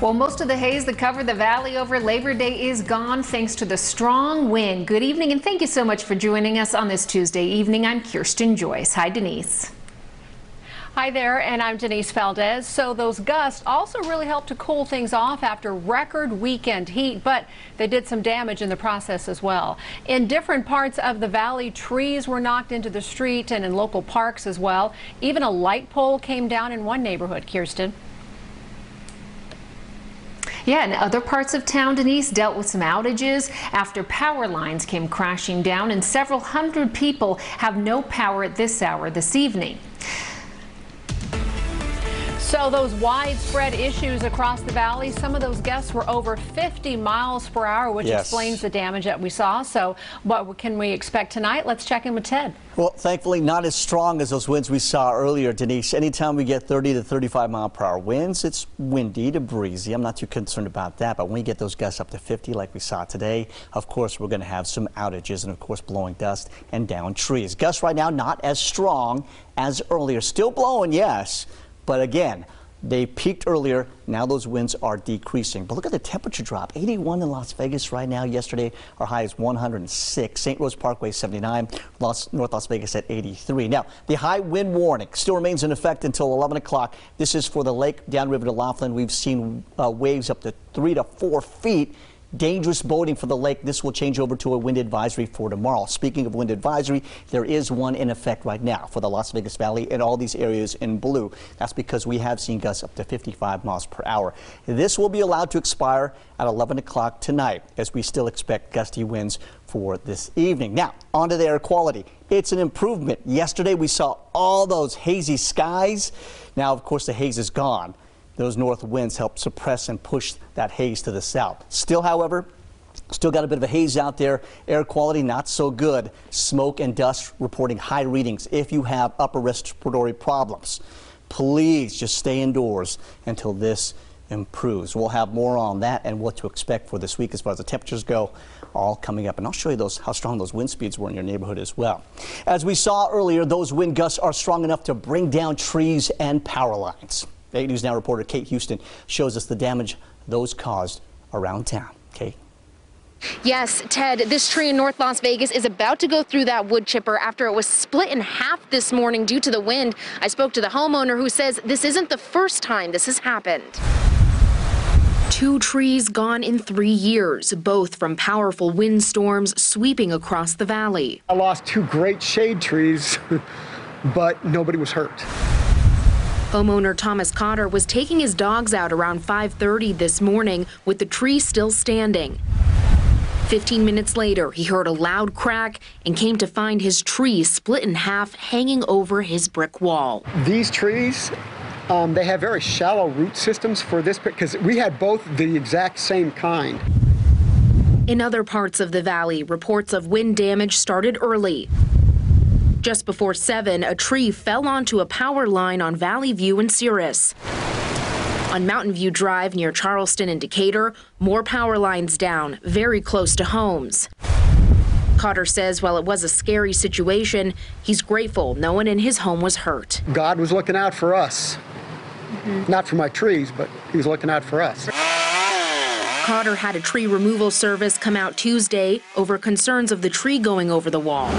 Well, most of the haze that covered the valley over Labor Day is gone thanks to the strong wind. Good evening, and thank you so much for joining us on this Tuesday evening. I'm Kirsten Joyce. Hi, Denise. Hi there, and I'm Denise Valdez. So those gusts also really helped to cool things off after record weekend heat, but they did some damage in the process as well. In different parts of the valley, trees were knocked into the street and in local parks as well. Even a light pole came down in one neighborhood, Kirsten. Yeah, and other parts of town, Denise, dealt with some outages after power lines came crashing down, and several hundred people have no power at this hour this evening. So those widespread issues across the valley, some of those gusts were over 50 miles per hour, which explains the damage that we saw. So what can we expect tonight? Let's check in with Ted. Well, thankfully not as strong as those winds we saw earlier, Denise. Anytime we get 30 to 35 mile per hour winds, it's windy to breezy. I'm not too concerned about that. But when you get those gusts up to 50 like we saw today, of course, we're going to have some outages and, of course, blowing dust and down trees. Gusts right now not as strong as earlier. Still blowing, yes. But again, they peaked earlier. Now those winds are decreasing. But look at the temperature drop. 81 in Las Vegas right now. Yesterday, our high is 106. St. Rose Parkway, 79. North Las Vegas at 83. Now, the high wind warning still remains in effect until 11 o'clock. This is for the lake downriver to Laughlin. We've seen waves up to 3 to 4 feet. Dangerous boating for the lake. This will change over to a wind advisory for tomorrow. Speaking of wind advisory, there is one in effect right now for the Las Vegas Valley and all these areas in blue. That's because we have seen gusts up to 55 miles per hour. This will be allowed to expire at 11 o'clock tonight, as we still expect gusty winds for this evening. Now, on to the air quality. It's an improvement. Yesterday, we saw all those hazy skies. Now, of course, the haze is gone. Those north winds help suppress and push that haze to the south. Still, however, still got a bit of a haze out there. Air quality not so good. Smoke and dust reporting high readings. If you have upper respiratory problems, please just stay indoors until this improves. We'll have more on that and what to expect for this week as far as the temperatures go, all coming up. And I'll show you how strong those wind speeds were in your neighborhood as well. As we saw earlier, those wind gusts are strong enough to bring down trees and power lines. 8 News Now reporter Kate Houston shows us the damage those caused around town. Kate? Yes, Ted, this tree in North Las Vegas is about to go through that wood chipper after it was split in half this morning due to the wind. I spoke to the homeowner who says this isn't the first time this has happened. 2 trees gone in 3 years, both from powerful windstorms sweeping across the valley. I lost 2 great shade trees, but nobody was hurt. Homeowner Thomas Cotter was taking his dogs out around 5:30 this morning with the tree still standing. 15 minutes later, he heard a loud crack and came to find his tree split in half, hanging over his brick wall. These trees, they have very shallow root systems for this because we had both the exact same kind. In other parts of the valley, reports of wind damage started early. Just before 7, a tree fell onto a power line on Valley View in Cirrus. On Mountain View Drive near Charleston and Decatur, more power lines down, very close to homes. Cotter says while it was a scary situation, he's grateful no one in his home was hurt. God was looking out for us. Not for my trees, but he was looking out for us. Cotter had a tree removal service come out Tuesday over concerns of the tree going over the wall.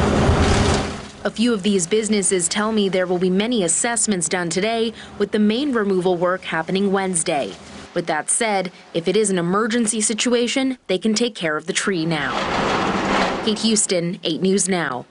A few of these businesses tell me there will be many assessments done today, with the main removal work happening Wednesday. With that said, if it is an emergency situation, they can take care of the tree now. Kate Houston, 8 News Now.